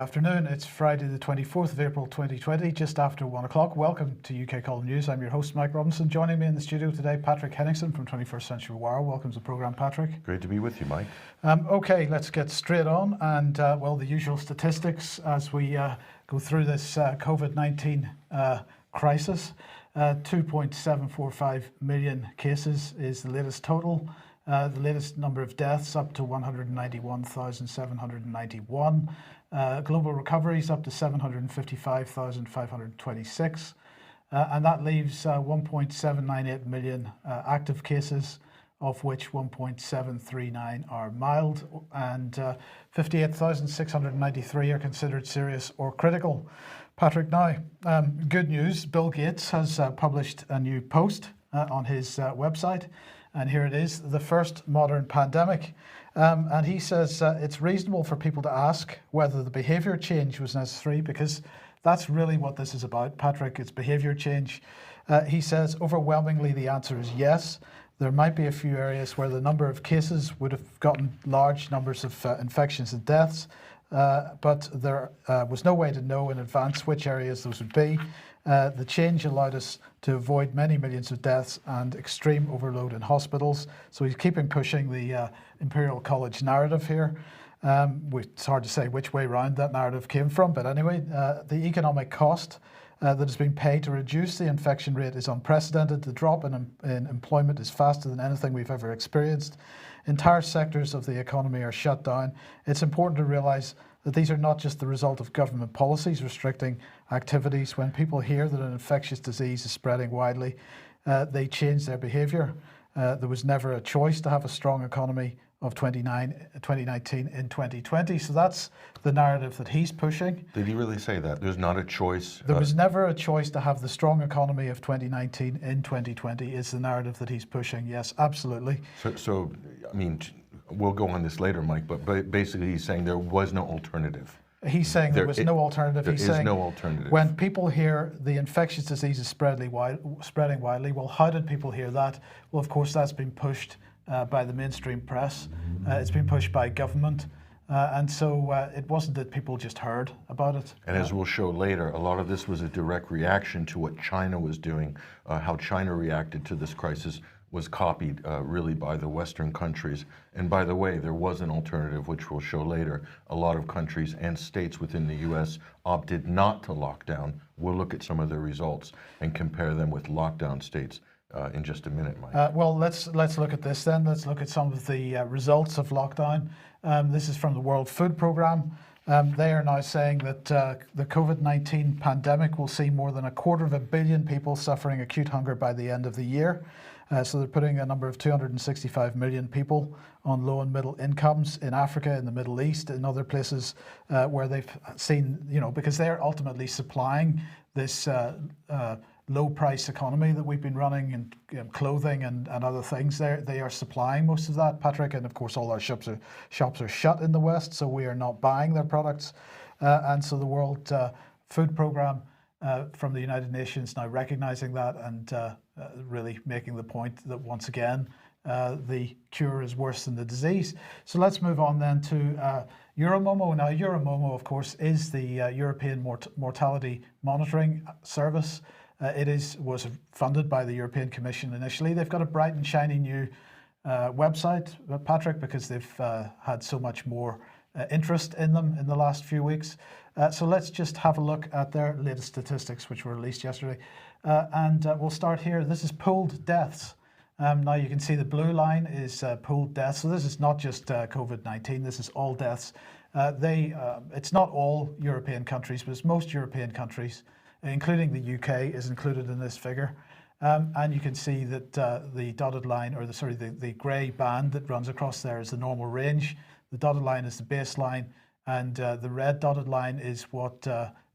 Afternoon, it's Friday the 24th of April 2020, just after 1 o'clock. Welcome to UK Column News. I'm your host, Mike Robinson. Joining me in the studio today, Patrick Henningsen from 21st Century Wire. Welcome to the programme, Patrick. Great to be with you, Mike. Okay, let's get straight on. And, the usual statistics as we go through this COVID-19 crisis. 2.745 million cases is the latest total. The latest number of deaths up to 191,791. Global recoveries up to 755,526. And that leaves 1.798 million active cases, of which 1.739 are mild, and 58,693 are considered serious or critical. Patrick, now, good news. Bill Gates has published a new post on his website, and here it is, the first modern pandemic. And he says it's reasonable for people to ask whether the behaviour change was necessary, because that's really what this is about, Patrick. It's behaviour change. He says overwhelmingly the answer is yes. There might be a few areas where the number of cases would have gotten large numbers of infections and deaths, but there was no way to know in advance which areas those would be. The change allowed us to avoid many millions of deaths and extreme overload in hospitals. So he's keeping pushing the Imperial College narrative here. It's hard to say which way round that narrative came from, but anyway, the economic cost that has been paid to reduce the infection rate is unprecedented. The drop in employment is faster than anything we've ever experienced. Entire sectors of the economy are shut down. It's important to realise that these are not just the result of government policies restricting activities. When people hear that an infectious disease is spreading widely, they change their behaviour. There was never a choice to have a strong economy of 2019 in 2020. So that's the narrative that he's pushing. Did he really say that? There's not a choice? There was never a choice to have the strong economy of 2019 in 2020 is the narrative that he's pushing. Yes, absolutely. So I mean, we'll go on this later, Mike, but basically he's saying there was no alternative. He's saying there was no alternative. He's saying no alternative. When people hear the infectious disease is spreading widely, well, how did people hear that? Well, of course, that's been pushed by the mainstream press. It's been pushed by government. And so it wasn't that people just heard about it. And as we'll show later, a lot of this was a direct reaction to what China was doing. How China reacted to this crisis was copied really by the Western countries. And by the way, there was an alternative, which we'll show later. A lot of countries and states within the US opted not to lock down. We'll look at some of the results and compare them with lockdown states in just a minute, Mike. Well, let's look at this then. Let's look at some of the results of lockdown. This is from the World Food Programme. They are now saying that the COVID-19 pandemic will see more than 250 million people suffering acute hunger by the end of the year. So they're putting a number of 265 million people on low and middle incomes in Africa, in the Middle East, in other places where they've seen, because they're ultimately supplying this low price economy that we've been running in clothing and other things. They are supplying most of that, Patrick, and of course all our shops are shut in the West, so we are not buying their products. And so the World Food Programme from the United Nations now recognising that and really making the point that once again the cure is worse than the disease. So let's move on then to Euromomo. Now Euromomo, of course, is the European mortality monitoring service. It was funded by the European Commission initially. They've got a bright and shiny new website, Patrick, because they've had so much more interest in them in the last few weeks. So let's just have a look at their latest statistics, which were released yesterday. And we'll start here. This is pooled deaths. Now you can see the blue line is pooled deaths. So this is not just COVID-19, this is all deaths. It's not all European countries, but it's most European countries, including the UK, is included in this figure. And you can see that the dotted line, or the grey band that runs across there is the normal range. The dotted line is the baseline, and the red dotted line is what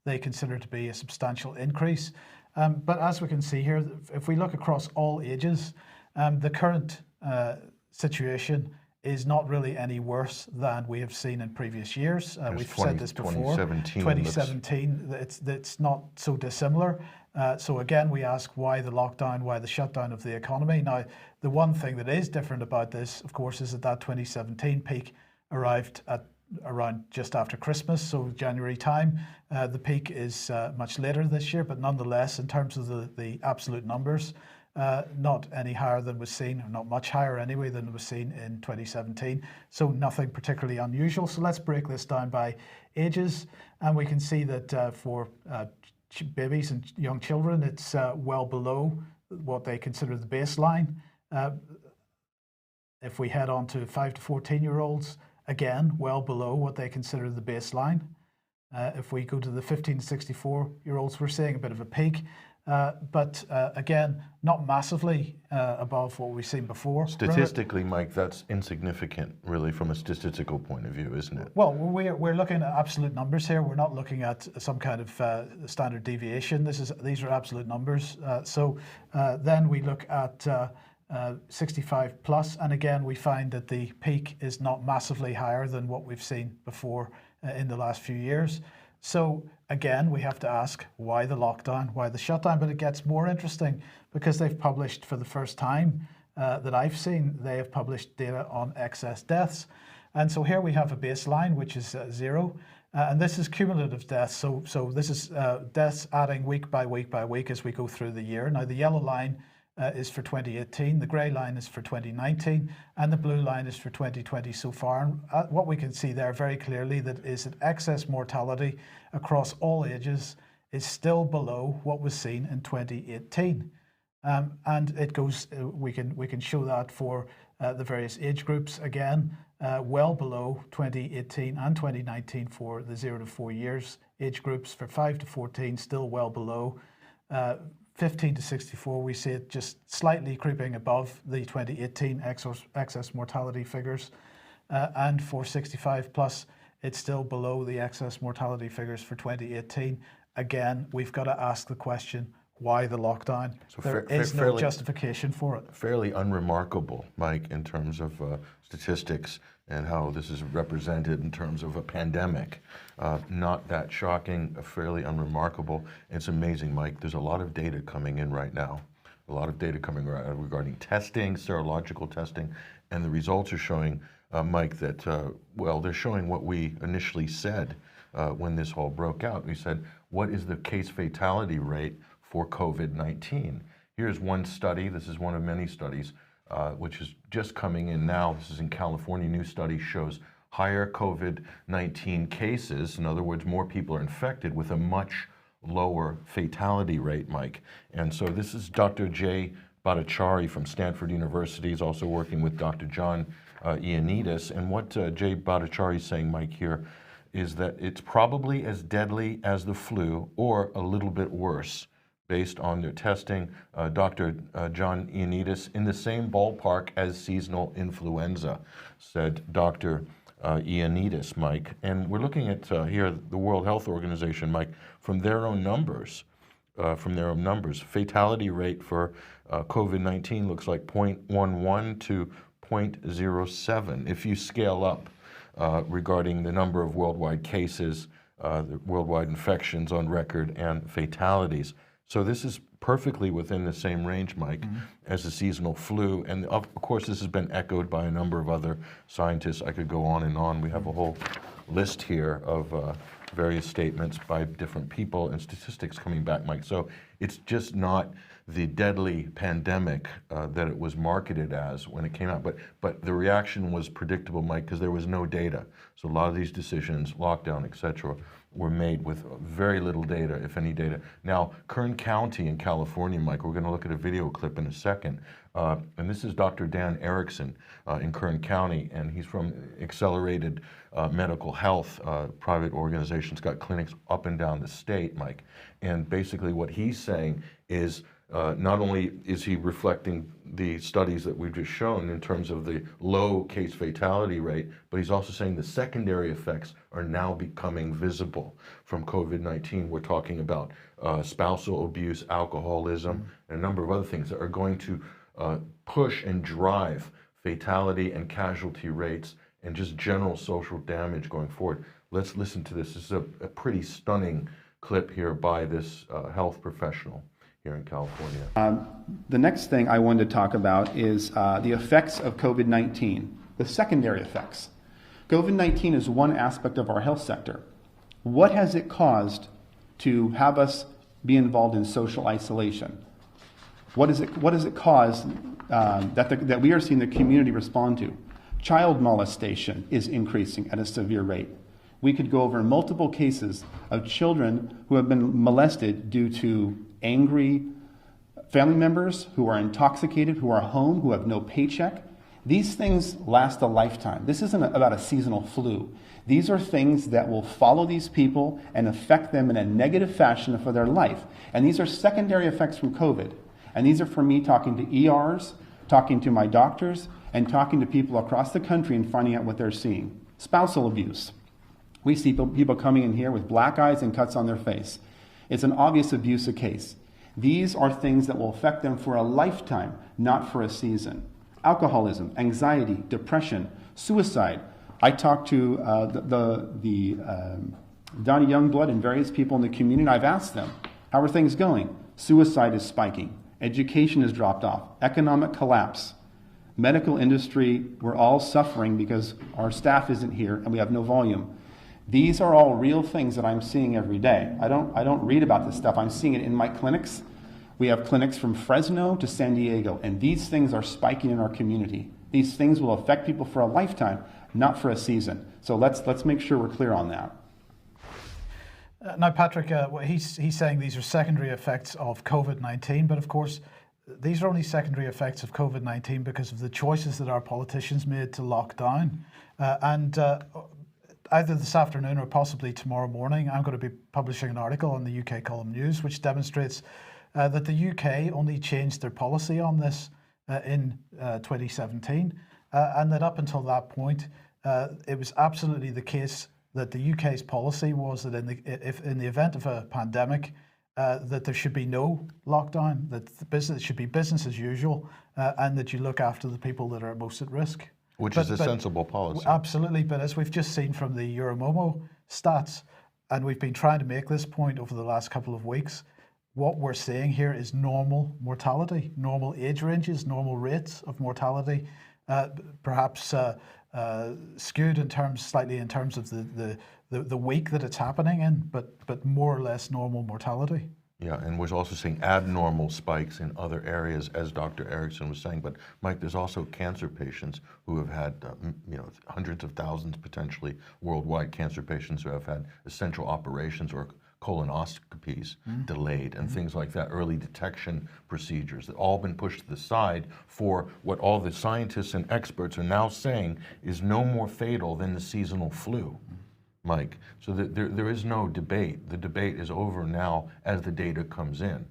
they consider to be a substantial increase. But as we can see here, if we look across all ages, the current situation is not really any worse than we have seen in previous years. We've said this before. 2017, it's not so dissimilar. So again, we ask why the lockdown, why the shutdown of the economy. Now, the one thing that is different about this, of course, is that 2017 peak arrived at around just after Christmas, so January time. The peak is much later this year, but nonetheless, in terms of the absolute numbers, not any higher than was seen, or not much higher anyway than was seen in 2017. So nothing particularly unusual. So let's break this down by ages, and we can see that for babies and young children, it's well below what they consider the baseline. If we head on to 5 to 14-year-olds, again, well below what they consider the baseline. If we go to the 15 to 64-year-olds, we're seeing a bit of a peak, but again, not massively above what we've seen before. Statistically, Mike, that's insignificant, really, from a statistical point of view, isn't it? Well, we're looking at absolute numbers here. We're not looking at some kind of standard deviation. These are absolute numbers. So then we look at 65 plus, and again, we find that the peak is not massively higher than what we've seen before in the last few years. So again, we have to ask, why the lockdown, why the shutdown? But it gets more interesting because they've published, for the first time that I've seen, they have published data on excess deaths. And so here we have a baseline, which is 0. And this is cumulative deaths. So this is deaths adding week by week by week as we go through the year. Now, the yellow line is for 2018, the grey line is for 2019, and the blue line is for 2020 so far. And what we can see there very clearly is that excess mortality across all ages is still below what was seen in 2018. And it goes, we can show that for the various age groups, again, well below 2018 and 2019 for the 0 to 4 years age groups. For 5 to 14, still well below. 15 to 64, we see it just slightly creeping above the 2018 excess mortality figures. And for 65 plus, it's still below the excess mortality figures for 2018. Again, we've got to ask the question, why the lockdown? So there is no justification for it. Fairly unremarkable, Mike, in terms of statistics and how this is represented in terms of a pandemic. Not that shocking, fairly unremarkable. It's amazing, Mike. There's a lot of data coming in right now. A lot of data coming regarding testing, serological testing, and the results are showing, Mike, that, well, they're showing what we initially said when this all broke out. We said, what is the case fatality rate for COVID-19? Here's one study. This is one of many studies, which is just coming in now. This is in California. New study shows higher COVID-19 cases. In other words, more people are infected with a much lower fatality rate, Mike. And so this is Dr. Jay Bhattacharya from Stanford University. He's also working with Dr. John Ioannidis. And what Jay Bhattacharya is saying, Mike, here is that it's probably as deadly as the flu or a little bit worse based on their testing. Dr. John Ioannidis, in the same ballpark as seasonal influenza, said Dr. Ioannidis, Mike. And we're looking at here the World Health Organization, Mike, from their own numbers. Fatality rate for COVID-19 looks like 0.11 to 0.07. If you scale up regarding the number of worldwide cases, the worldwide infections on record, and fatalities. So this is perfectly within the same range, Mike, as the seasonal flu. And of course, this has been echoed by a number of other scientists. I could go on and on. We have a whole list here of various statements by different people and statistics coming back, Mike. So it's just not the deadly pandemic that it was marketed as when it came out. But the reaction was predictable, Mike, because there was no data. So a lot of these decisions, lockdown, et cetera, were made with very little data, if any data. Now, Kern County in California, Mike, we're going to look at a video clip in a second. And this is Dr. Dan Erickson in Kern County, and he's from Accelerated Medical Health, private organization's got clinics up and down the state, Mike. And basically what he's saying is not only is he reflecting the studies that we've just shown in terms of the low case fatality rate, but he's also saying the secondary effects are now becoming visible from COVID-19. We're talking about spousal abuse, alcoholism, and a number of other things that are going to push and drive fatality and casualty rates and just general social damage going forward. Let's listen to this. This is a pretty stunning clip here by this health professional here in California. The next thing I wanted to talk about is the effects of COVID-19, the secondary effects. COVID-19 is one aspect of our health sector. What has it caused to have us be involved in social isolation? What has it caused that we are seeing the community respond to? Child molestation is increasing at a severe rate. We could go over multiple cases of children who have been molested due to angry family members who are intoxicated, who are home, who have no paycheck. These things last a lifetime. This isn't about a seasonal flu. These are things that will follow these people and affect them in a negative fashion for their life. And these are secondary effects from COVID. And these are from me talking to ERs, talking to my doctors, and talking to people across the country and finding out what they're seeing. Spousal abuse. We see people coming in here with black eyes and cuts on their face. It's an obvious abuse case. These are things that will affect them for a lifetime, not for a season. Alcoholism, anxiety, depression, suicide. I talked to Donnie Youngblood and various people in the community, and I've asked them, how are things going? Suicide is spiking. Education has dropped off. Economic collapse. Medical industry, we're all suffering because our staff isn't here and we have no volume. These are all real things that I'm seeing every day. I don't read about this stuff. I'm seeing it in my clinics. We have clinics from Fresno to San Diego, and these things are spiking in our community. These things will affect people for a lifetime, not for a season. So let's make sure we're clear on that. Now, Patrick, he's saying these are secondary effects of COVID-19, but of course, these are only secondary effects of COVID-19 because of the choices that our politicians made to lock down. Either this afternoon or possibly tomorrow morning, I'm going to be publishing an article on the UK Column News, which demonstrates that the UK only changed their policy on this in 2017, and that up until that point, it was absolutely the case that the UK's policy was that in the event of a pandemic, that there should be no lockdown, that the business should be business as usual, and that you look after the people that are most at risk. Which is a sensible policy. Absolutely, but as we've just seen from the Euromomo stats, and we've been trying to make this point over the last couple of weeks, what we're seeing here is normal mortality, normal age ranges, normal rates of mortality, perhaps skewed slightly in terms of the week that it's happening in, but more or less normal mortality. Yeah, and we're also seeing abnormal spikes in other areas, as Dr. Erickson was saying. But Mike, there's also cancer patients who have had, hundreds of thousands potentially worldwide cancer patients who have had essential operations or colonoscopies delayed and things like that, early detection procedures that all been pushed to the side for what all the scientists and experts are now saying is no more fatal than the seasonal flu. Mike, so that there is no debate. The debate is over now as the data comes in.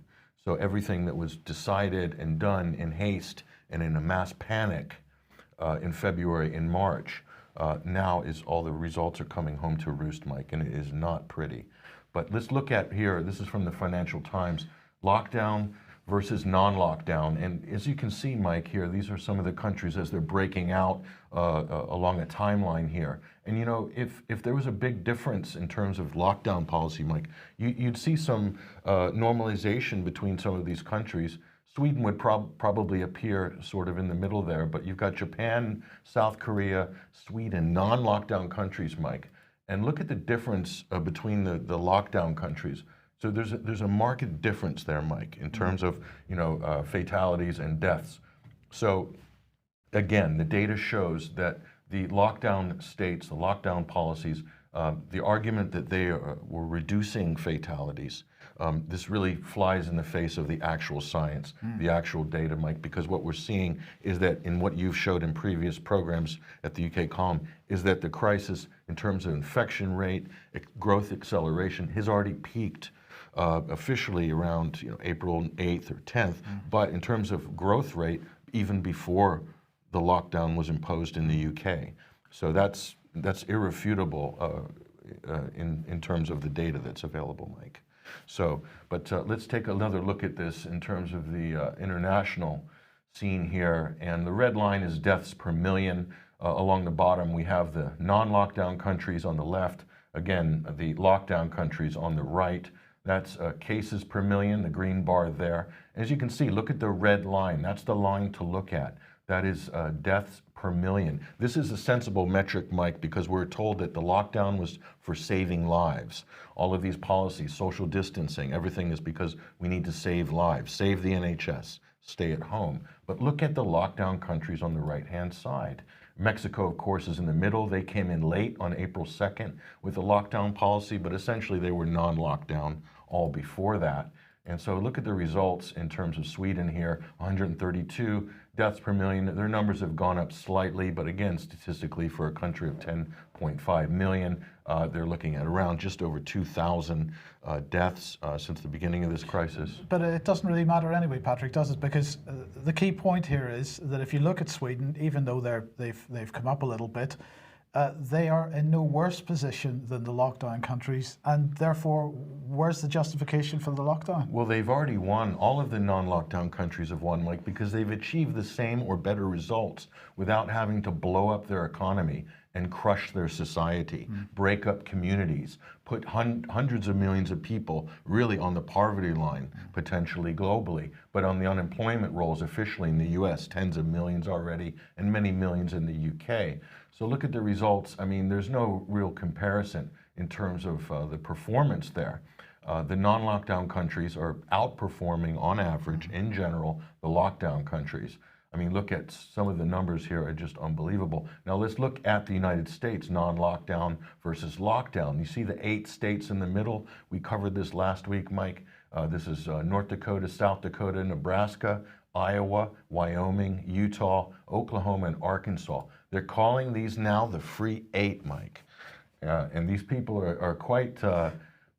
So everything that was decided and done in haste and in a mass panic in February and March, now is all the results are coming home to roost, Mike, and it is not pretty. But let's look at here, this is from the Financial Times, lockdown versus non-lockdown. And as you can see, Mike, here, these are some of the countries as they're breaking out along a timeline here. And you know, if there was a big difference in terms of lockdown policy, Mike, you'd see some normalization between some of these countries. Sweden would probably appear sort of in the middle there, but you've got Japan, South Korea, Sweden, non-lockdown countries, Mike. And look at the difference between the lockdown countries. So there's a marked difference there, Mike, in terms of fatalities and deaths. So again, the data shows that the lockdown states, the lockdown policies, the argument that they were reducing fatalities, this really flies in the face of the actual science, the actual data, Mike, because what we're seeing is that in what you've showed in previous programs at the UK Column is that the crisis in terms of infection rate, growth acceleration has already peaked officially around April 8th or 10th, but in terms of growth rate, even before the lockdown was imposed in the UK. So that's irrefutable in terms of the data that's available, Mike. So, but let's take another look at this in terms of the international scene here. And the red line is deaths per million. Along the bottom, we have the non-lockdown countries on the left. Again, the lockdown countries on the right. That's cases per million, the green bar there. As you can see, look at the red line. That's the line to look at. That is deaths per million. This is a sensible metric, Mike, because we're told that the lockdown was for saving lives. All of these policies, social distancing, everything is because we need to save lives, save the NHS, stay at home. But look at the lockdown countries on the right-hand side. Mexico, of course, is in the middle. They came in late on April 2nd with a lockdown policy, but essentially they were non-lockdown all before that. And so look at the results in terms of Sweden here, 132 deaths per million. Their numbers have gone up slightly, but again, statistically for a country of 10.5 million, they're looking at around just over 2,000 deaths since the beginning of this crisis. But it doesn't really matter anyway, Patrick, does it? Because the key point here is that if you look at Sweden, even though they've come up a little bit, they are in no worse position than the lockdown countries, and therefore, where's the justification for the lockdown? Well, they've already won. All of the non-lockdown countries have won, Mike, because they've achieved the same or better results without having to blow up their economy and crush their society, break up communities, put hundreds of millions of people really on the poverty line, potentially globally, but on the unemployment rolls officially in the US, tens of millions already, and many millions in the UK. So look at the results. I mean, there's no real comparison in terms of the performance there. The non-lockdown countries are outperforming on average, in general, the lockdown countries. I mean, look at some of the numbers here are just unbelievable. Now let's look at the United States, non-lockdown versus lockdown. You see the 8 states in the middle. We covered this last week, Mike. This is North Dakota, South Dakota, Nebraska, Iowa, Wyoming, Utah, Oklahoma, and Arkansas. They're calling these now the Free 8, Mike. And these people are quite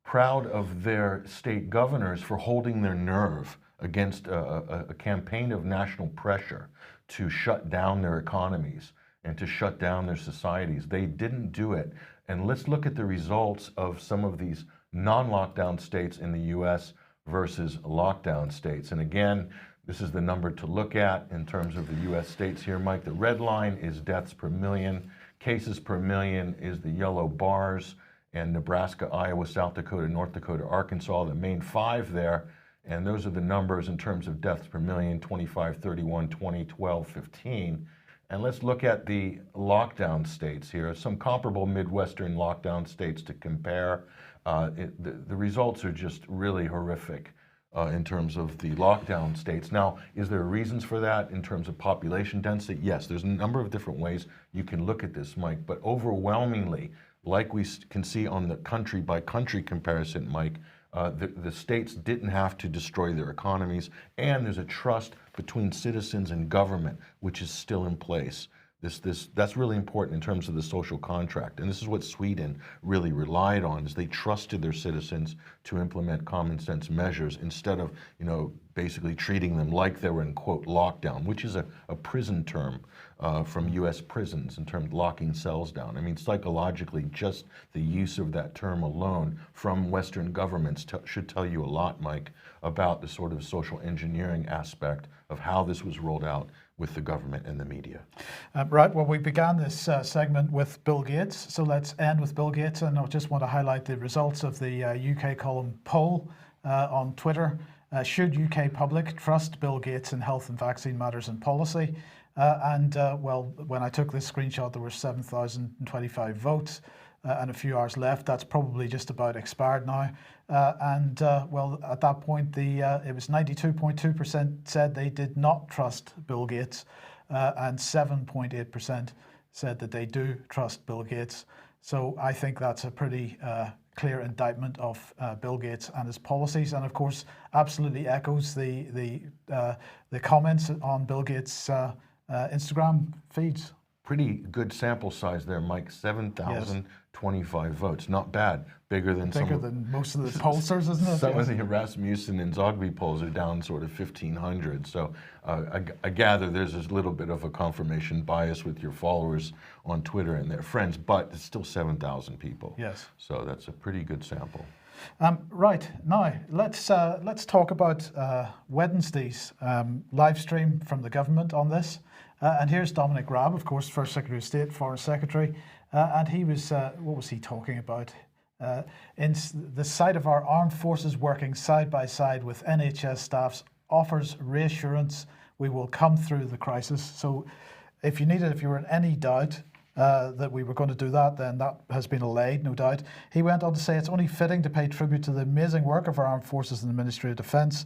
proud of their state governors for holding their nerve against a campaign of national pressure to shut down their economies and to shut down their societies. They didn't do it. And let's look at the results of some of these non-lockdown states in the US versus lockdown states. And again, this is the number to look at in terms of the US states here, Mike. The red line is deaths per million. Cases per million is the yellow bars. And Nebraska, Iowa, South Dakota, North Dakota, Arkansas, the main 5 there. And those are the numbers in terms of deaths per million, 25, 31, 20, 12, 15. And let's look at the lockdown states here, some comparable Midwestern lockdown states to compare. The results are just really horrific in terms of the lockdown states. Now, is there reasons for that in terms of population density? Yes, there's a number of different ways you can look at this, Mike, but overwhelmingly, like we can see on the country by country comparison, Mike, the states didn't have to destroy their economies, and there's a trust between citizens and government, which is still in place. That's really important in terms of the social contract, and this is what Sweden really relied on, is they trusted their citizens to implement common sense measures instead of, basically treating them like they were in, quote, lockdown, which is a prison term from US prisons in terms of locking cells down. I mean, psychologically, just the use of that term alone from Western governments should tell you a lot, Mike, about the sort of social engineering aspect of how this was rolled out with the government and the media. Right, well, we began this segment with Bill Gates, so let's end with Bill Gates, and I just want to highlight the results of the UK column poll on Twitter. Should UK public trust Bill Gates in health and vaccine matters and policy? Well, when I took this screenshot, there were 7,025 votes and a few hours left. That's probably just about expired now. Well, at that point, it was 92.2% said they did not trust Bill Gates, and 7.8% said that they do trust Bill Gates. So I think that's a pretty clear indictment of Bill Gates and his policies, and of course, absolutely echoes the comments on Bill Gates' Instagram feeds. Pretty good sample size there, Mike. 7,025 votes. Not bad. Bigger than most of the pollsters, isn't it? Some of the Rasmussen and Zogby polls are down sort of 1,500. So I gather there's a little bit of a confirmation bias with your followers on Twitter and their friends, but it's still 7,000 people. Yes. So that's a pretty good sample. Right, now let's talk about Wednesday's live stream from the government on this. And here's Dominic Raab, of course, First Secretary of State, Foreign Secretary, and he was, what was he talking about? In the sight of our armed forces working side by side with NHS staffs offers reassurance We will come through the crisis. So if you were in any doubt that we were going to do that, then that has been allayed, no doubt. He went on to say it's only fitting to pay tribute to the amazing work of our armed forces and the Ministry of Defence.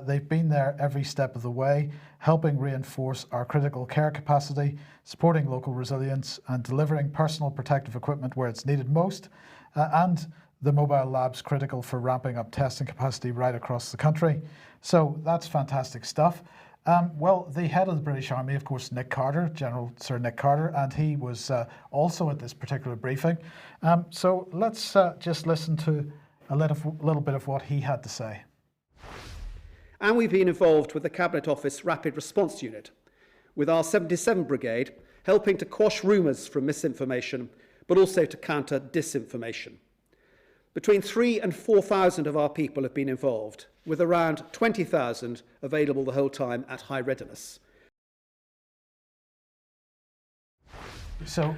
They've been there every step of the way, helping reinforce our critical care capacity, supporting local resilience and delivering personal protective equipment where it's needed most, and the mobile labs critical for ramping up testing capacity right across the country. So that's fantastic stuff. Well, the head of the British Army, of course, Nick Carter, General Sir Nick Carter, and he was also at this particular briefing. So let's just listen to a little bit of what he had to say. And we've been involved with the Cabinet Office Rapid Response Unit, with our 77 Brigade helping to quash rumours from misinformation, but also to counter disinformation. Between 3,000 and 4,000 of our people have been involved, with around 20,000 available the whole time at high readiness. So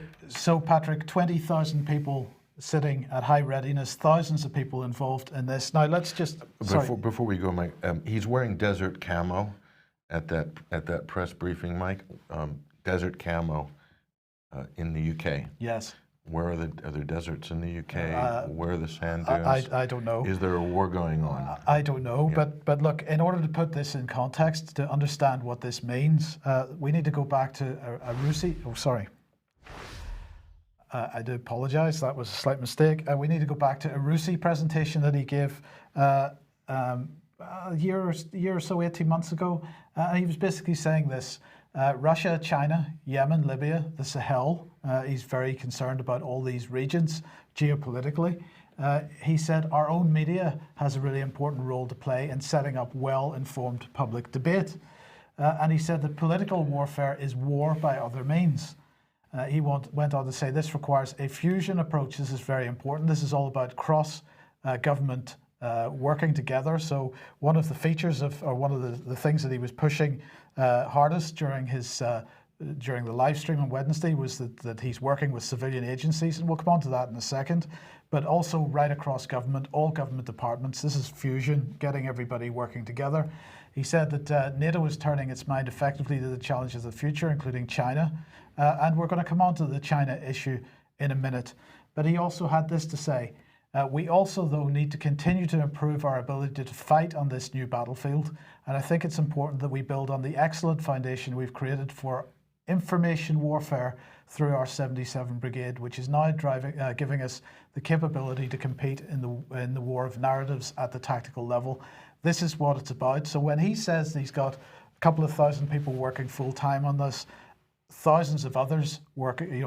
Patrick, 20,000 people sitting at high readiness, thousands of people involved in this. Now let's just before we go, Mike. He's wearing desert camo at that press briefing, Mike. Desert camo in the UK. Yes. Where are there deserts in the UK? Where are the sand dunes? I don't know. Is there a war going on? I don't know, yeah. But look, in order to put this in context, to understand what this means, we need to go back to a Rusi. Oh, sorry. I do apologise. That was a slight mistake. We need to go back to a Rusi presentation that he gave a year or so, 18 months ago. He was basically saying this. Russia, China, Yemen, Libya, the Sahel. He's very concerned about all these regions geopolitically. He said our own media has a really important role to play in setting up well-informed public debate. And he said that political warfare is war by other means. He went on to say this requires a fusion approach. This is very important. This is all about cross-government working together. So one of the features of, or one of the things that he was pushing hardest during his during the live stream on Wednesday was that he's working with civilian agencies, and we'll come on to that in a second, but also right across government, all government departments. This is fusion, getting everybody working together. He said that NATO is turning its mind effectively to the challenges of the future, including China, and we're going to come on to the China issue in a minute. But he also had this to say, we also, though, need to continue to improve our ability to fight on this new battlefield. And I think it's important that we build on the excellent foundation we've created for information warfare through our 77 Brigade, which is now giving us the capability to compete in the war of narratives at the tactical level. This is what it's about. So when he says he's got a couple of thousand people working full time on this, thousands of others working,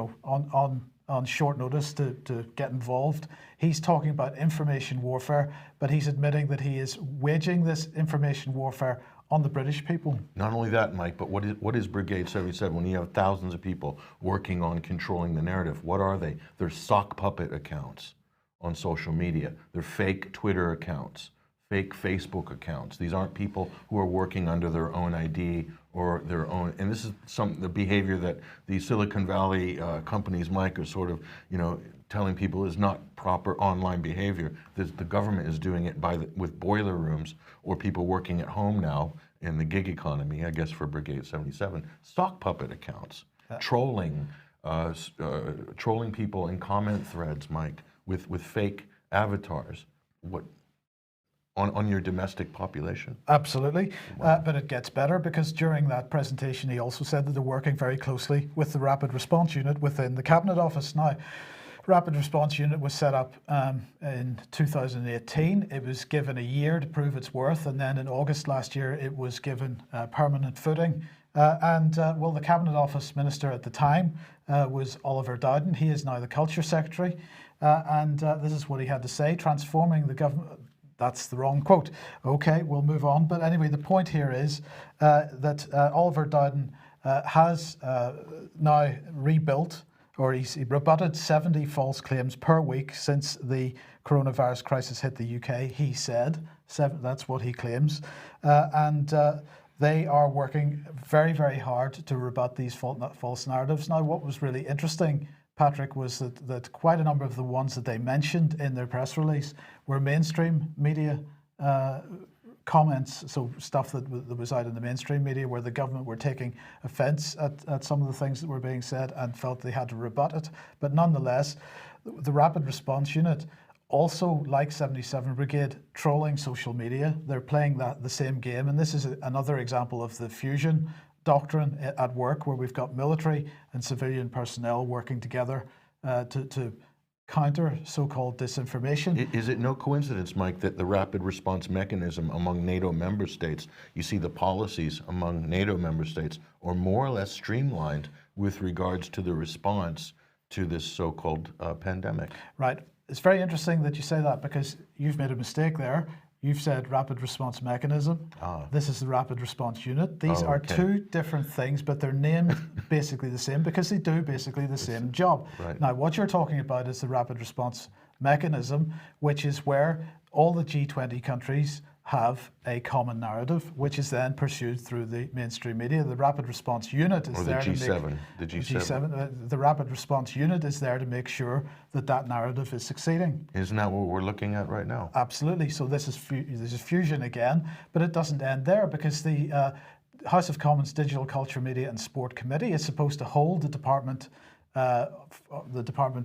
on short notice to get involved. He's talking about information warfare, but he's admitting that he is waging this information warfare on the British people. Not only that, Mike, but what is Brigade 77 when you have thousands of people working on controlling the narrative? What are they? They're sock puppet accounts on social media. They're fake Twitter accounts, fake Facebook accounts. These aren't people who are working under their own ID or their own, and this is the behavior that the Silicon Valley companies, Mike, are sort of, telling people is not proper online behavior. The government is doing it with boiler rooms or people working at home now in the gig economy, I guess, for Brigade 77. Sock puppet accounts, trolling people in comment threads, Mike, with fake avatars. On your domestic population? Absolutely, but it gets better, because during that presentation he also said that they're working very closely with the Rapid Response Unit within the Cabinet Office. Now, Rapid Response Unit was set up in 2018. It was given a year to prove its worth, and then in August last year it was given permanent footing. The Cabinet Office Minister at the time was Oliver Dowden. He is now the Culture Secretary, and this is what he had to say: transforming the government. That's the wrong quote. Okay, we'll move on. But anyway, the point here is that Oliver Dowden has now rebuilt, or he rebutted 70 false claims per week since the coronavirus crisis hit the UK. He said, that's what he claims. They are working very, very hard to rebut these false narratives. Now, what was really interesting, Patrick, was that quite a number of the ones that they mentioned in their press release were mainstream media comments, so stuff that was out in the mainstream media where the government were taking offence at some of the things that were being said and felt they had to rebut it. But nonetheless, the Rapid Response Unit, also like 77 Brigade, trolling social media. They're playing the same game, and this is another example of the fusion doctrine at work, where we've got military and civilian personnel working together to counter so-called disinformation. Is it no coincidence, Mike, that the rapid response mechanism among NATO member states, you see the policies among NATO member states are more or less streamlined with regards to the response to this so-called pandemic? Right. It's very interesting that you say that, because you've made a mistake there. You've said rapid response mechanism. This is the rapid response unit. These are two different things, but they're named basically the same because they do basically the same job. Right. Now, what you're talking about is the rapid response mechanism, which is where all the G20 countries have a common narrative, which is then pursued through the mainstream media. The rapid response unit is there to make the G7. The rapid response unit is there to make sure that that narrative is succeeding. Isn't that what we're looking at right now? Absolutely. So this is fusion again, but it doesn't end there, because the House of Commons Digital Culture, Media and Sport Committee is supposed to hold the Department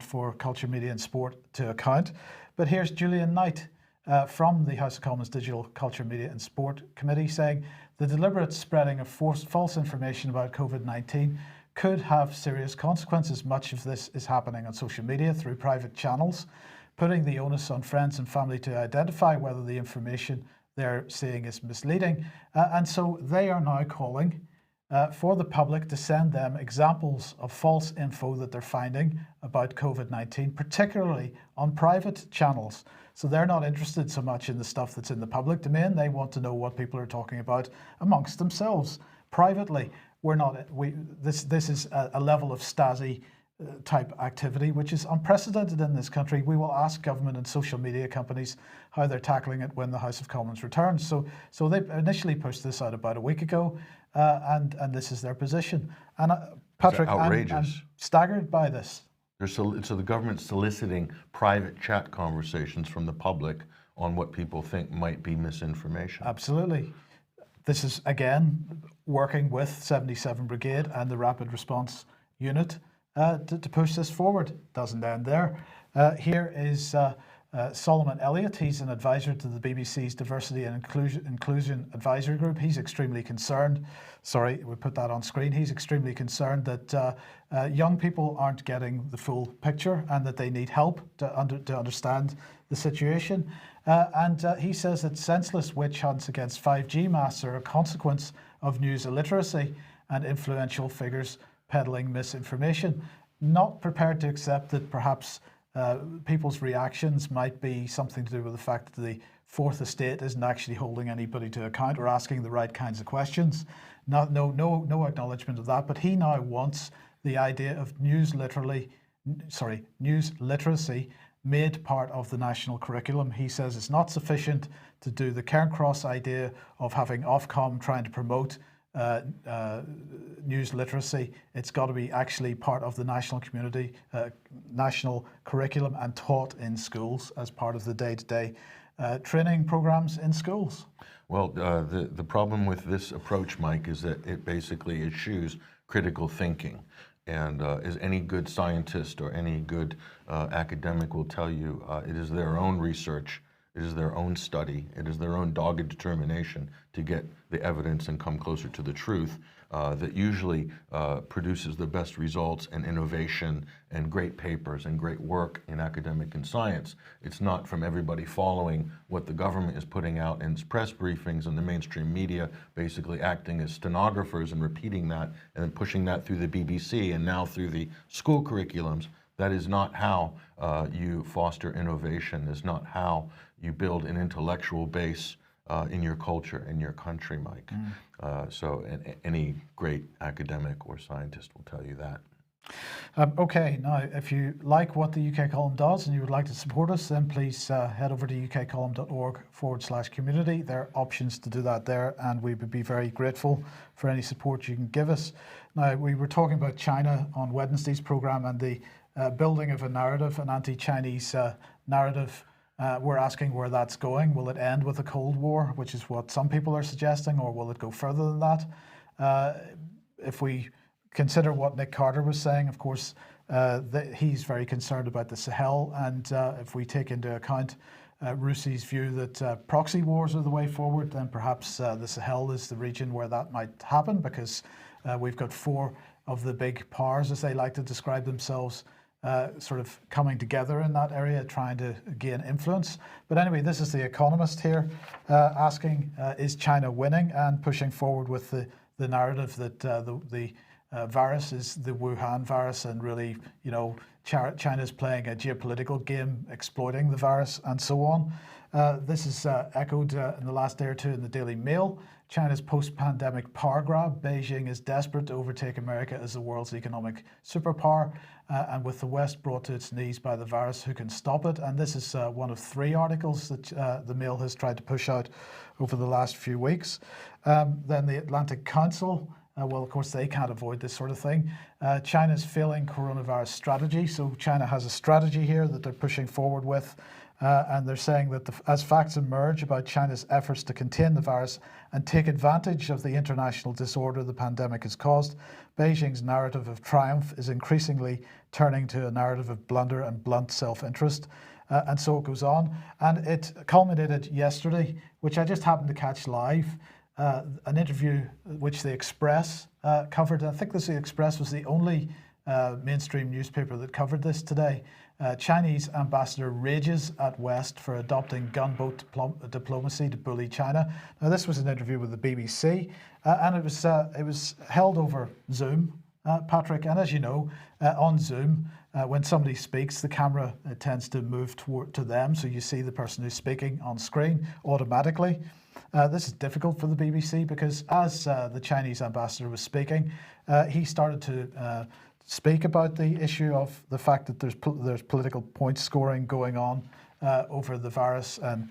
for Culture, Media and Sport to account. But here's Julian Knight from the House of Commons Digital Culture, Media and Sport Committee saying the deliberate spreading of false information about COVID-19 could have serious consequences. Much of this is happening on social media through private channels, putting the onus on friends and family to identify whether the information they're seeing is misleading. And so they are now calling for the public to send them examples of false info that they're finding about COVID-19, particularly on private channels. So they're not interested so much in the stuff that's in the public domain. They want to know what people are talking about amongst themselves privately. This is a level of Stasi type activity which is unprecedented in this country. We will ask government and social media companies how they're tackling it when the House of Commons returns. So they initially pushed this out about a week ago, and this is their position. And Patrick, I'm staggered by this. So the government's soliciting private chat conversations from the public on what people think might be misinformation. Absolutely. This is, again, working with 77 Brigade and the Rapid Response Unit to push this forward. Doesn't end there. Here is Solomon Elliott. He's an advisor to the BBC's Diversity and Inclusion Advisory Group. He's extremely concerned. Sorry, we put that on screen. He's extremely concerned that young people aren't getting the full picture and that they need help to understand the situation. And he says that senseless witch hunts against 5G masks are a consequence of news illiteracy and influential figures peddling misinformation. Not prepared to accept that perhaps people's reactions might be something to do with the fact that the Fourth Estate isn't actually holding anybody to account or asking the right kinds of questions. No acknowledgement of that. But he now wants the idea of news literacy made part of the national curriculum. He says it's not sufficient to do the Cairncross idea of having Ofcom trying to promote news literacy. It's got to be actually part of the national national curriculum and taught in schools as part of the day-to-day training programs in schools. Well, the problem with this approach, Mike, is that it basically eschews critical thinking. And as any good scientist or any good academic will tell you, it is their own research, it is their own study, it is their own dogged determination to get the evidence and come closer to the truth that usually produces the best results and innovation and great papers and great work in academic and science. It's not from everybody following what the government is putting out in its press briefings and the mainstream media, basically acting as stenographers and repeating that and then pushing that through the BBC and now through the school curriculums. That is not how you foster innovation. Is not how you build an intellectual base in your culture, in your country, Mike. So any great academic or scientist will tell you that. Okay, now if you like what the UK Column does and you would like to support us, then please head over to ukcolumn.org/community. There are options to do that there, and we would be very grateful for any support you can give us. Now, we were talking about China on Wednesday's programme and the building of a narrative, an anti-Chinese narrative We're asking where that's going. Will it end with a Cold War, which is what some people are suggesting, or will it go further than that? If we consider what Nick Carter was saying, of course, he's very concerned about the Sahel, and if we take into account Russia's view that proxy wars are the way forward, then perhaps the Sahel is the region where that might happen, because we've got four of the big powers, as they like to describe themselves, sort of coming together in that area, trying to gain influence. But anyway, this is The Economist here asking, is China winning, and pushing forward with the narrative that the virus is the Wuhan virus, and really, China's playing a geopolitical game, exploiting the virus, and so on. This is echoed in the last day or two in the Daily Mail. China's post-pandemic power grab. Beijing is desperate to overtake America as the world's economic superpower, and with the West brought to its knees by the virus, who can stop it? And this is one of three articles that the Mail has tried to push out over the last few weeks. Then the Atlantic Council. Well, of course, they can't avoid this sort of thing. China's failing coronavirus strategy. So China has a strategy here that they're pushing forward with. And they're saying that as facts emerge about China's efforts to contain the virus and take advantage of the international disorder the pandemic has caused, Beijing's narrative of triumph is increasingly turning to a narrative of blunder and blunt self-interest. And so it goes on. And it culminated yesterday, which I just happened to catch live, an interview which the Express covered. I think the Express was the only mainstream newspaper that covered this today. Chinese ambassador rages at West for adopting gunboat diplomacy to bully China. Now, this was an interview with the BBC, and it was held over Zoom, Patrick. And as you know, on Zoom, when somebody speaks, the camera tends to move to them, so you see the person who's speaking on screen automatically. This is difficult for the BBC because as the Chinese ambassador was speaking, he started to speak about the issue of the fact that there's political point scoring going on over the virus, and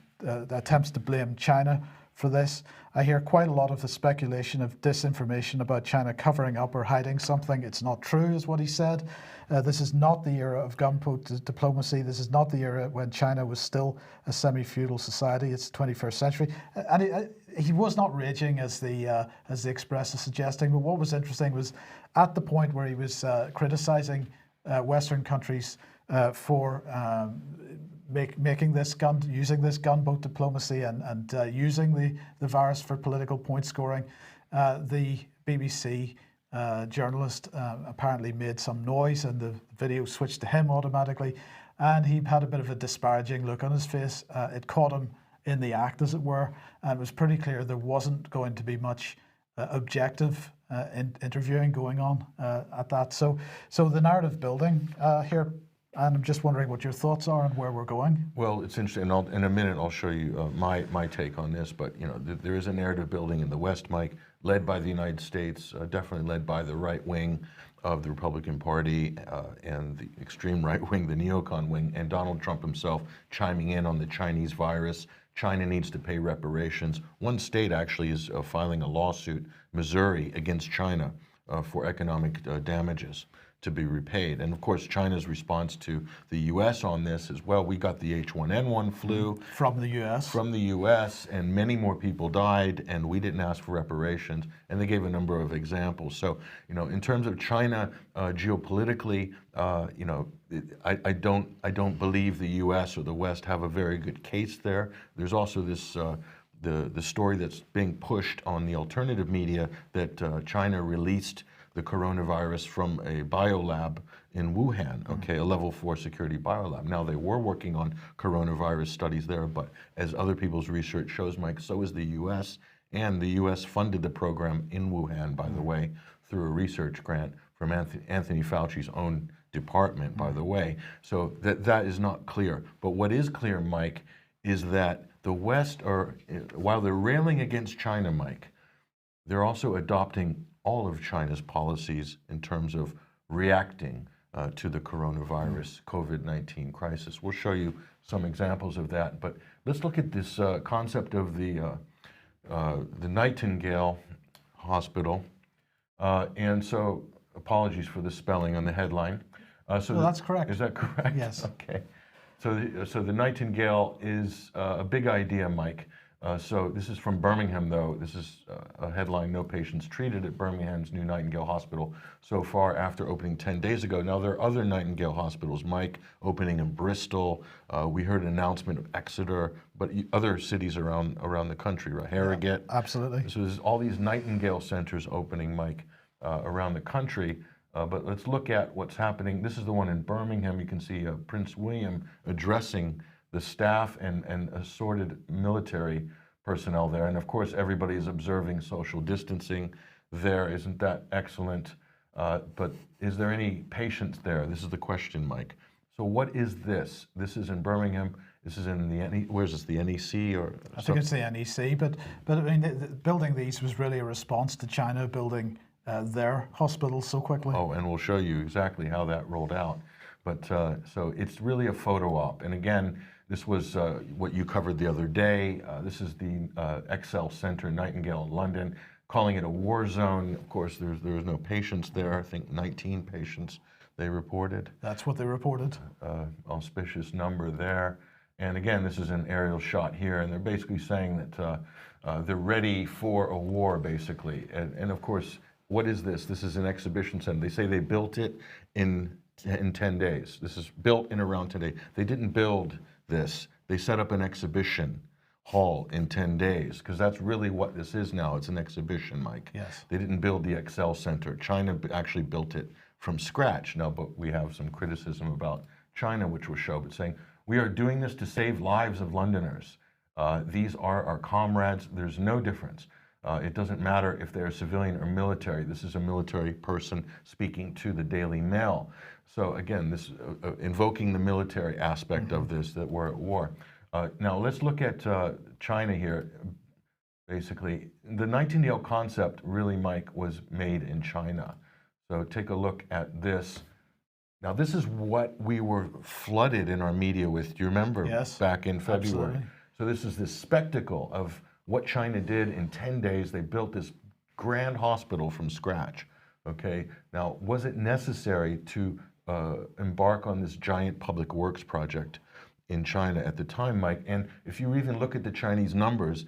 attempts to blame China for this. I hear quite a lot of the speculation of disinformation about China covering up or hiding something. It's not true, is what he said. This is not the era of gunboat diplomacy. This is not the era when China was still a semi-feudal society. It's the 21st century. And he was not raging as the Express is suggesting. But what was interesting was at the point where he was criticizing Western countries for using this gunboat diplomacy and using the virus for political point scoring, the BBC journalist apparently made some noise, and the video switched to him automatically, and he had a bit of a disparaging look on his face. It caught him in the act, as it were, and it was pretty clear there wasn't going to be much objective interviewing going on at that. So the narrative building here. And I'm just wondering what your thoughts are on where we're going. Well, it's interesting. And in a minute, I'll show you my take on this. But there is a narrative building in the West, Mike, led by the United States, definitely led by the right wing of the Republican Party and the extreme right wing, the neocon wing, and Donald Trump himself chiming in on the Chinese virus. China needs to pay reparations. One state actually is filing a lawsuit, Missouri, against China for economic damages to be repaid. And of course, China's response to the U.S. on this is, well, we got the H1N1 flu. From the U.S. From the U.S., and many more people died, and we didn't ask for reparations. And they gave a number of examples. So, in terms of China geopolitically, I don't believe the U.S. or the West have a very good case there. There's also this the story that's being pushed on the alternative media that China released the coronavirus from a biolab in Wuhan, okay, a level 4 security biolab. Now, they were working on coronavirus studies there, but as other people's research shows, Mike, so is the U.S., and the U.S. funded the program in Wuhan, by the way, through a research grant from Anthony Fauci's own department, by the way. So that is not clear. But what is clear, Mike, is that the West while they're railing against China, Mike, they're also adopting all of China's policies in terms of reacting to the coronavirus COVID-19 crisis. We'll show you some examples of that, but let's look at this concept of the Nightingale Hospital. And so, apologies for the spelling on the headline. Well, that's correct. Is that correct? Yes. Okay. So the Nightingale is a big idea, Mike. So this is from Birmingham, though. This is a headline: No patients treated at Birmingham's new Nightingale Hospital so far after opening 10 days ago. Now, there are other Nightingale hospitals, Mike, opening in Bristol. We heard an announcement of Exeter, but other cities around the country, right? Harrogate. Yeah, absolutely. So there's all these Nightingale centers opening, Mike, around the country. But let's look at what's happening. This is the one in Birmingham. You can see Prince William addressing the staff and assorted military personnel there. And of course, everybody is observing social distancing there. Isn't that excellent? But is there any patients there? This is the question, Mike. So what is this? This is in Birmingham. This is in the where's this? The NEC or? I think it's the NEC. But I mean, building these was really a response to China building their hospitals so quickly. Oh, and we'll show you exactly how that rolled out. But so it's really a photo op. And again, this was what you covered the other day. This is the Excel Center, Nightingale in London, calling it a war zone. Of course, there was no patients there. I think 19 patients they reported. That's what they reported. Auspicious number there. And again, this is an aerial shot here, and they're basically saying that they're ready for a war, basically. And of course, what is this? This is an exhibition center. They say they built it in 10 days. This is built in around 10 days. They didn't build this. They set up an exhibition hall in 10 days, because that's really what this is now. It's an exhibition, Mike. Yes. They didn't build the Excel Center. China actually built it from scratch. Now, but we have some criticism about China, which we'll show, but saying, we are doing this to save lives of Londoners. These are our comrades. There's no difference. It doesn't matter if they're civilian or military. This is a military person speaking to the Daily Mail. So again, this invoking the military aspect of this, that we're at war. Now let's look at China here. Basically, the Nightingale concept really, Mike, was made in China. So take a look at this. Now this is what we were flooded in our media with. Do you remember? Yes, back in February? absolutely. So this is this spectacle of what China did in 10 days. They built this grand hospital from scratch. Okay. Now, was it necessary to embark on this giant public works project in China at the time, Mike? And if you even look at the Chinese numbers,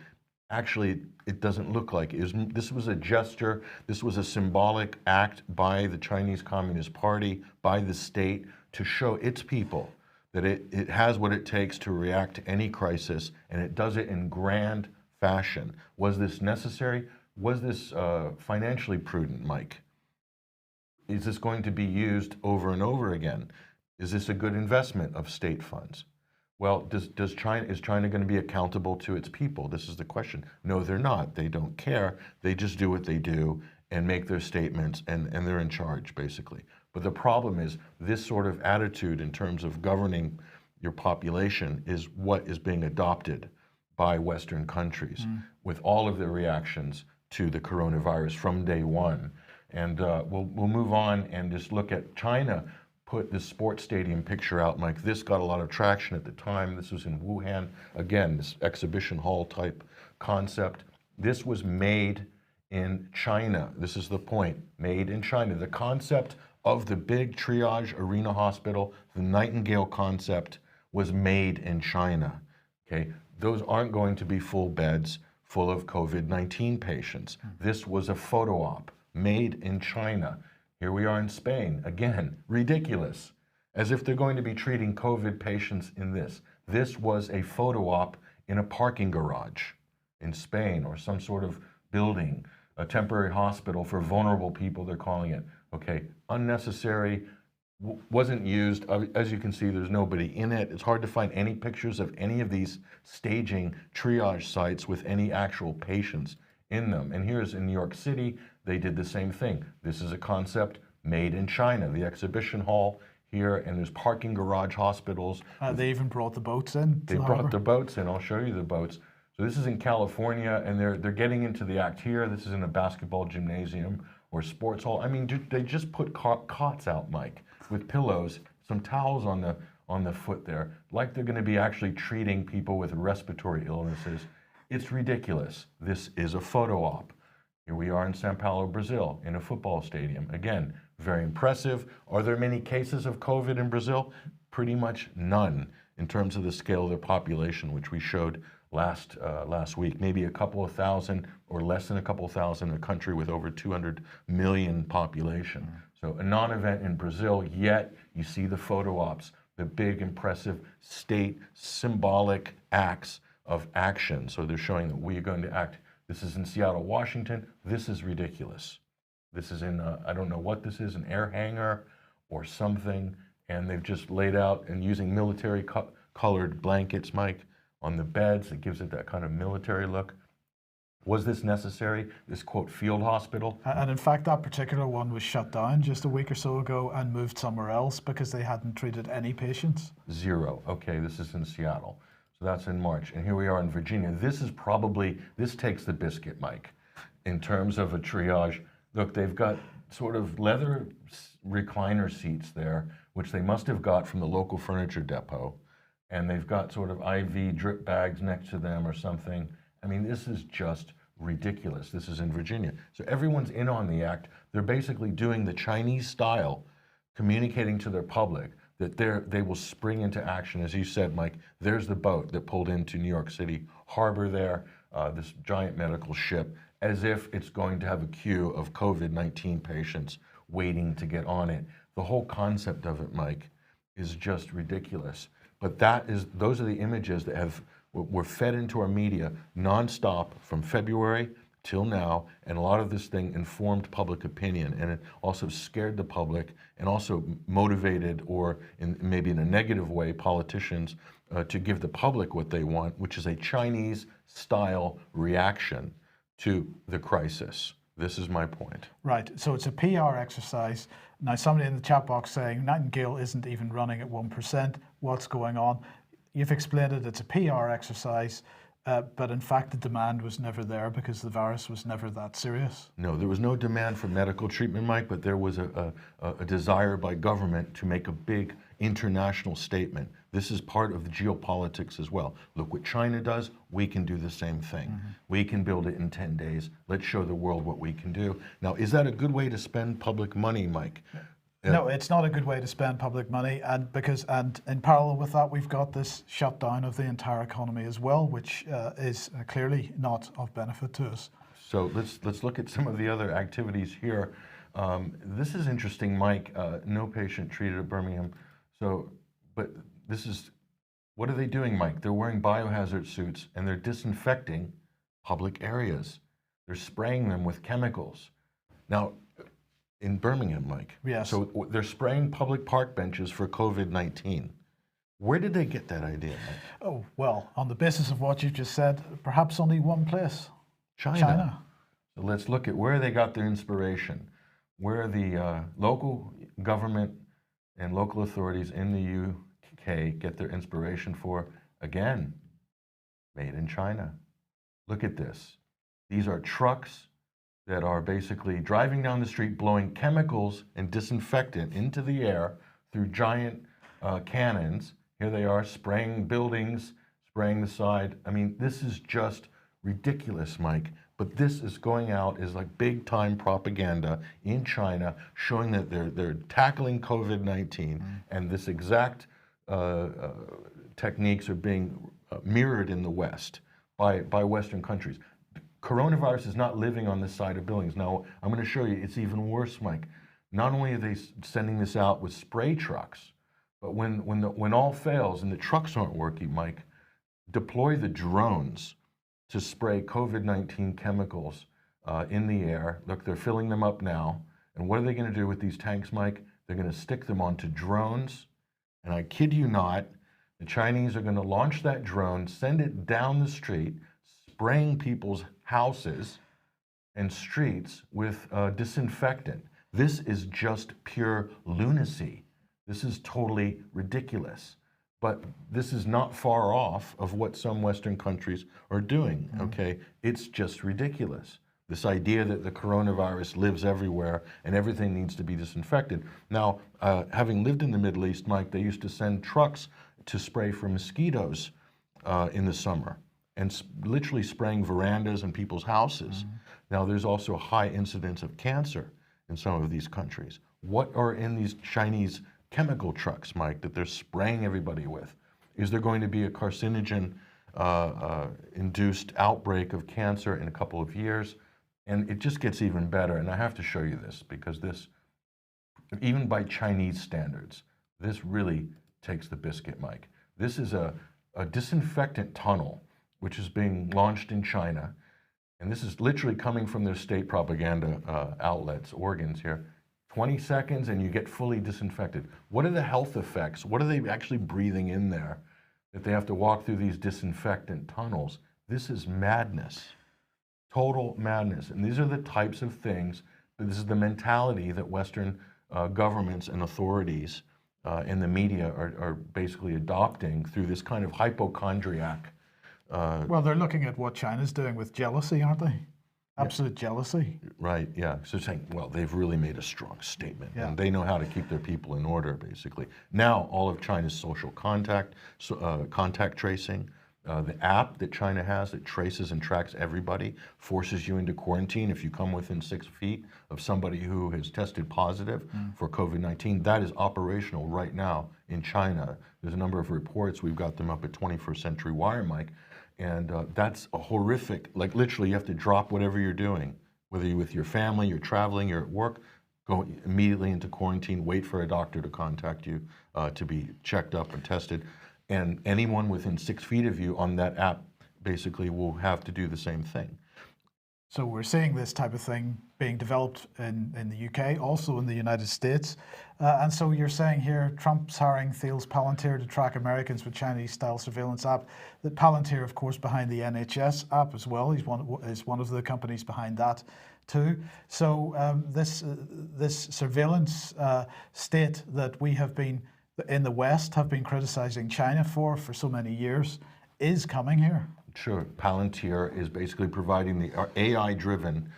actually, it doesn't look like it. This was a gesture. This was a symbolic act by the Chinese Communist Party, by the state, to show its people that it has what it takes to react to any crisis, and it does it in grand fashion. Was this necessary? Was this financially prudent, Mike? Is this going to be used over and over again? Is this a good investment of state funds? Well, is China going to be accountable to its people? This is the question. No, they're not. They don't care. They just do what they do and make their statements, and they're in charge, basically. But the problem is this sort of attitude in terms of governing your population is what is being adopted by Western countries with all of their reactions to the coronavirus from day one. And we'll move on and just look at China. Put this sports stadium picture out, Mike. This got a lot of traction at the time. This was in Wuhan. Again, this exhibition hall type concept. This was made in China. This is the point, made in China. The concept of the big triage arena hospital, the Nightingale concept, was made in China. Okay, those aren't going to be full beds full of COVID-19 patients. This was a photo op made in China. Here we are in Spain. Again, ridiculous. As if they're going to be treating COVID patients in this. This was a photo op in a parking garage in Spain, or some sort of building, a temporary hospital for vulnerable people, they're calling it. Okay, unnecessary, wasn't used. As you can see, there's nobody in it. It's hard to find any pictures of any of these staging triage sites with any actual patients in them. And here's in New York City, they did the same thing. This is a concept made in China, the exhibition hall here, and there's parking garage hospitals. They even brought the boats in. They brought the boats in. I'll show you the boats. So this is in California, and they're getting into the act here. This is in a basketball gymnasium or sports hall. I mean, they just put cots out, Mike, with pillows, some towels on the foot there, like they're going to be actually treating people with respiratory illnesses. It's ridiculous. This is a photo op. Here we are in Sao Paulo, Brazil, in a football stadium. Again, very impressive. Are there many cases of COVID in Brazil? Pretty much none. in terms of the scale of their population, which we showed last week, maybe a couple of thousand or less than a couple of thousand in a country with over 200 million population. So a non-event in Brazil, yet you see the photo ops, the big impressive state symbolic acts of action. So they're showing that we are going to act. This is in Seattle, Washington. This is ridiculous. This is in, I don't know what this is, an air hangar or something. And they've just laid out and using military colored blankets, Mike, on the beds. It gives it that kind of military look. Was this necessary, this quote field hospital? And in fact, that particular one was shut down just a week or so ago and moved somewhere else because they hadn't treated any patients. Zero. Okay, this is in Seattle. So that's in March. And here we are in Virginia. This is probably, this takes the biscuit, Mike, in terms of a triage. Look, they've got sort of leather recliner seats there, which they must have got from the local furniture depot. And they've got sort of IV drip bags next to them or something. I mean, this is just ridiculous. This is in Virginia. So everyone's in on the act. They're basically doing the Chinese style, communicating to their public that they will spring into action. As you said, Mike, there's the boat that pulled into New York City Harbor there, this giant medical ship, as if it's going to have a queue of COVID-19 patients waiting to get on it. The whole concept of it, Mike, is just ridiculous. But those are the images that were fed into our media nonstop from February till now, and a lot of this thing informed public opinion, and it also scared the public and also motivated, or maybe in a negative way, politicians to give the public what they want, which is a Chinese-style reaction to the crisis. This is my point. Right, so it's a PR exercise. Now, somebody in the chat box saying Nightingale isn't even running at 1%. What's going on? You've explained it, it's a PR exercise, but in fact the demand was never there because the virus was never that serious. No, there was no demand for medical treatment, Mike, but there was a desire by government to make a big international statement. This is part of the geopolitics as well. Look what China does, we can do the same thing. Mm-hmm. We can build it in 10 days. Let's show the world what we can do. Now, is that a good way to spend public money, Mike? No, it's not a good way to spend public money, and in parallel with that, we've got this shutdown of the entire economy as well, which is clearly not of benefit to us. So let's look at some of the other activities here. This is interesting, Mike. No patient treated at Birmingham. So, but this is, what are they doing, Mike? They're wearing biohazard suits and they're disinfecting public areas. They're spraying them with chemicals. Now, in Birmingham, Mike. Yes. So they're spraying public park benches for COVID-19. Where did they get that idea, Mike? Oh, well, on the basis of what you just said, perhaps only one place. China. So let's look at where they got their inspiration, where the local government and local authorities in the UK get their inspiration for, again, made in China. Look at this. These are trucks that are basically driving down the street, blowing chemicals and disinfectant into the air through giant cannons. Here they are spraying buildings, spraying the side. I mean, this is just ridiculous, Mike. But this is going out as like big time propaganda in China, showing that they're tackling COVID-19, and this exact techniques are being mirrored in the West by Western countries. Coronavirus is not living on this side of buildings. Now, I'm going to show you, it's even worse, Mike. Not only are they sending this out with spray trucks, but when all fails and the trucks aren't working, Mike, deploy the drones to spray COVID-19 chemicals in the air. Look, they're filling them up now. And what are they going to do with these tanks, Mike? They're going to stick them onto drones. And I kid you not, the Chinese are going to launch that drone, send it down the street, spraying people's houses and streets with disinfectant. This is just pure lunacy. This is totally ridiculous. But this is not far off of what some Western countries are doing, okay? It's just ridiculous. This idea that the coronavirus lives everywhere and everything needs to be disinfected. Now, having lived in the Middle East, Mike, they used to send trucks to spray for mosquitoes in the summer, and literally spraying verandas and people's houses. Now, there's also a high incidence of cancer in some of these countries. What are in these Chinese chemical trucks, Mike, that they're spraying everybody with? Is there going to be a carcinogen induced outbreak of cancer in a couple of years? And it just gets even better. And I have to show you this because this, even by Chinese standards, this really takes the biscuit, Mike. This is a disinfectant tunnel which is being launched in China. And this is literally coming from their state propaganda outlets, organs here. 20 seconds and you get fully disinfected. What are the health effects? What are they actually breathing in there that they have to walk through these disinfectant tunnels? This is madness, total madness. And these are the types of things, this is the mentality that Western governments and authorities and the media are basically adopting through this kind of hypochondriac. Well, they're looking at what China's doing with jealousy, aren't they? Absolute jealousy. Right, yeah. So saying, well, they've really made a strong statement. Yeah. And they know how to keep their people in order, basically. Now, all of China's social contact tracing, the app that China has that traces and tracks everybody, forces you into quarantine if you come within 6 feet of somebody who has tested positive for COVID-19. That is operational right now in China. There's a number of reports. We've got them up at 21st Century Wire, Mike. And that's a horrific, like literally you have to drop whatever you're doing, whether you're with your family, you're traveling, you're at work, go immediately into quarantine, wait for a doctor to contact you to be checked up and tested. And anyone within 6 feet of you on that app basically will have to do the same thing. So we're seeing this type of thing being developed in the UK, also in the United States. And so you're saying here, Trump's hiring Thiel's Palantir to track Americans with Chinese-style surveillance app. The Palantir, of course, behind the NHS app as well. He's one of the companies behind that too. So this surveillance state that we have been, in the West, have been criticizing China for so many years is coming here. Sure. Palantir is basically providing the AI-driven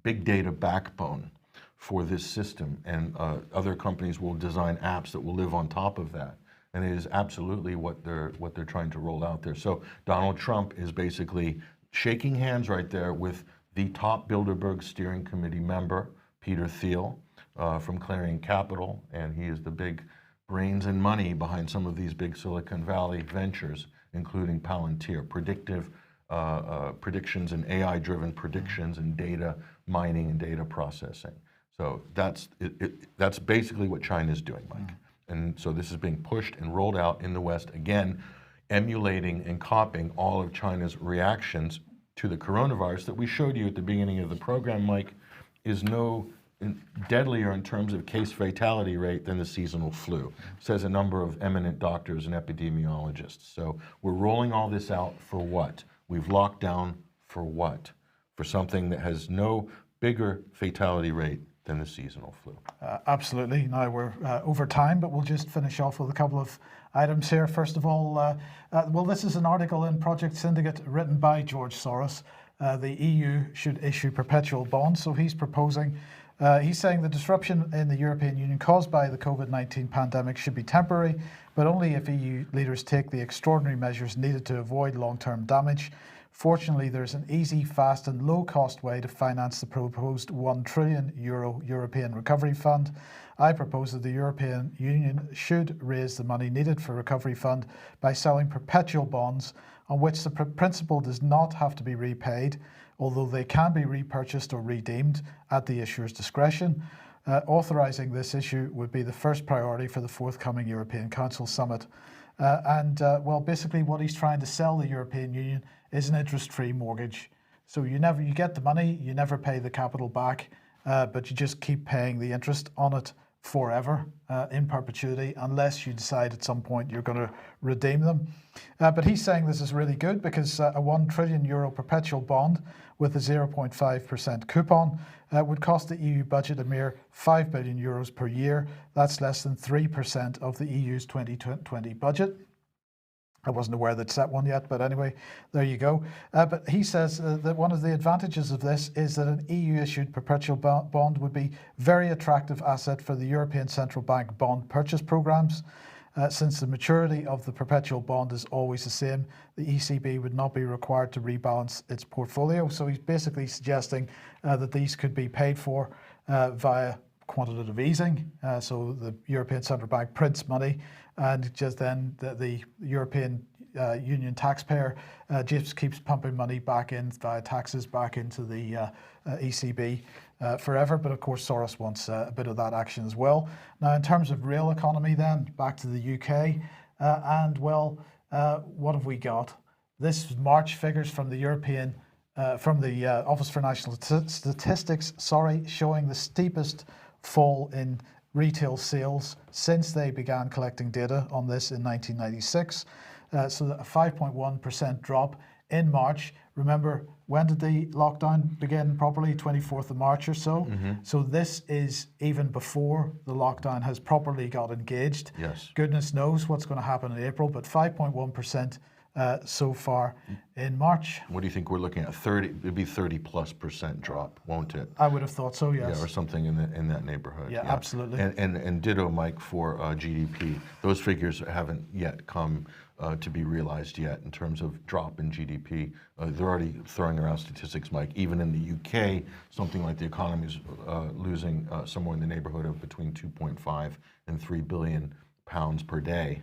big data backbone for this system, and other companies will design apps that will live on top of that. And it is absolutely what they're trying to roll out there. So Donald Trump is basically shaking hands right there with the top Bilderberg Steering Committee member, Peter Thiel, from Clarion Capital, and he is the big brains and money behind some of these big Silicon Valley ventures, including Palantir, predictions and AI-driven predictions and data mining and data processing. So that's basically what China's doing, Mike. And so this is being pushed and rolled out in the West, again, emulating and copying all of China's reactions to the coronavirus that we showed you at the beginning of the program, Mike, is no deadlier in terms of case fatality rate than the seasonal flu, says a number of eminent doctors and epidemiologists. So we're rolling all this out for what? We've locked down for what? For something that has no bigger fatality rate than the seasonal flu. Absolutely. Now we're over time, but we'll just finish off with a couple of items here. First of all, well, this is an article in Project Syndicate written by George Soros. The EU should issue perpetual bonds. So he's proposing, he's saying the disruption in the European Union caused by the COVID-19 pandemic should be temporary, but only if EU leaders take the extraordinary measures needed to avoid long-term damage. Fortunately, there's an easy, fast and low-cost way to finance the proposed €1 trillion European Recovery Fund. I propose that the European Union should raise the money needed for Recovery Fund by selling perpetual bonds on which the principal does not have to be repaid, although they can be repurchased or redeemed at the issuer's discretion. Authorising this issue would be the first priority for the forthcoming European Council summit. Well, basically what he's trying to sell the European Union is an interest-free mortgage. So you get the money, you never pay the capital back, but you just keep paying the interest on it forever, in perpetuity, unless you decide at some point you're going to redeem them. But he's saying this is really good because a €1 trillion perpetual bond with a 0.5% coupon would cost the EU budget a mere €5 billion per year. That's less than 3% of the EU's 2020 budget. I wasn't aware they'd set one yet, but anyway, there you go. But he says that one of the advantages of this is that an EU-issued perpetual bond would be a very attractive asset for the European Central Bank bond purchase programs. Since the maturity of the perpetual bond is always the same, the ECB would not be required to rebalance its portfolio. So he's basically suggesting that these could be paid for via quantitative easing. So the European Central Bank prints money, and just then the European Union taxpayer just keeps pumping money back in via taxes back into the ECB forever. But of course, Soros wants a bit of that action as well. Now, in terms of real economy, then back to the UK, what have we got? This is March figures from the European. From the Office for National Statistics, showing the steepest fall in retail sales since they began collecting data on this in 1996. So a 5.1% drop in March. Remember, when did the lockdown begin properly? 24th of March or so. So this is even before the lockdown has properly got engaged. Yes. Goodness knows what's going to happen in April, but 5.1%. So far in March. What do you think we're looking at? 30, it'd be 30+% drop, won't it? I would have thought so, yes. Yeah, or something in that neighborhood. Yeah, absolutely. And ditto, Mike, for GDP. Those figures haven't yet come to be realized yet in terms of drop in GDP. They're already throwing around statistics, Mike. Even in the UK, something like the economy is losing somewhere in the neighborhood of between 2.5 and 3 billion pounds per day.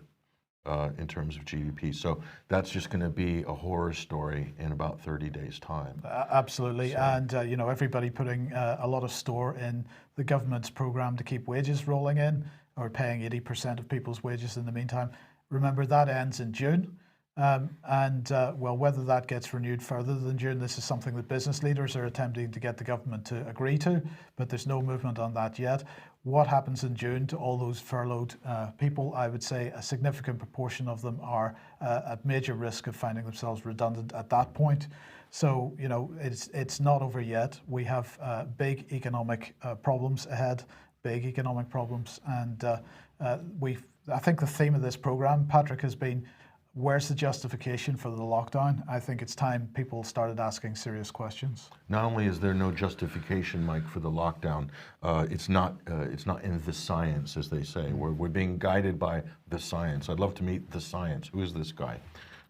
In terms of GDP. So that's just going to be a horror story in about 30 days' time. Absolutely. So, and, everybody putting a lot of store in the government's program to keep wages rolling in, or paying 80% of people's wages in the meantime. Remember, that ends in June. Whether that gets renewed further than June, this is something that business leaders are attempting to get the government to agree to, but there's no movement on that yet. What happens in June to all those furloughed people? I would say a significant proportion of them are at major risk of finding themselves redundant at that point. So, it's not over yet. We have big economic problems ahead, and I think the theme of this program, Patrick, has been, where's the justification for the lockdown? I think it's time people started asking serious questions. Not only is there no justification, Mike, for the lockdown, it's not in the science, as they say. We're being guided by the science. I'd love to meet the science. Who is this guy?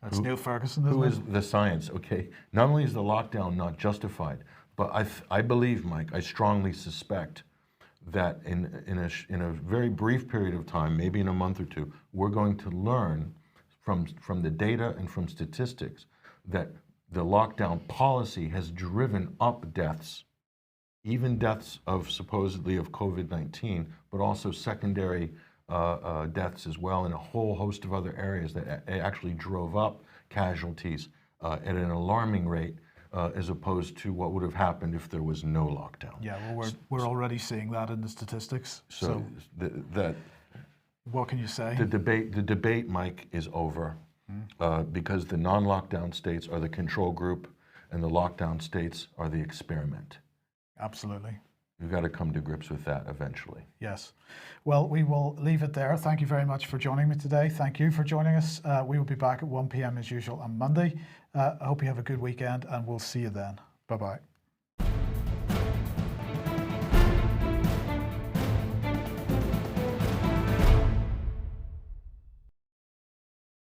That's Neil Ferguson, isn't it? Who is the science? Okay. Not only is the lockdown not justified, but I believe, Mike, I strongly suspect that in a very brief period of time, maybe in a month or two, we're going to learn from the data and from statistics that the lockdown policy has driven up deaths, even deaths of supposedly of COVID-19, but also secondary deaths as well in a whole host of other areas that actually drove up casualties at an alarming rate as opposed to what would have happened if there was no lockdown. Yeah, well, we're already seeing that in the statistics. So what can you say? The debate, Mike, is over because the non-lockdown states are the control group and the lockdown states are the experiment. Absolutely. We've got to come to grips with that eventually. Yes. Well, we will leave it there. Thank you very much for joining me today. Thank you for joining us. We will be back at 1 p.m. as usual on Monday. I hope you have a good weekend, and we'll see you then. Bye-bye.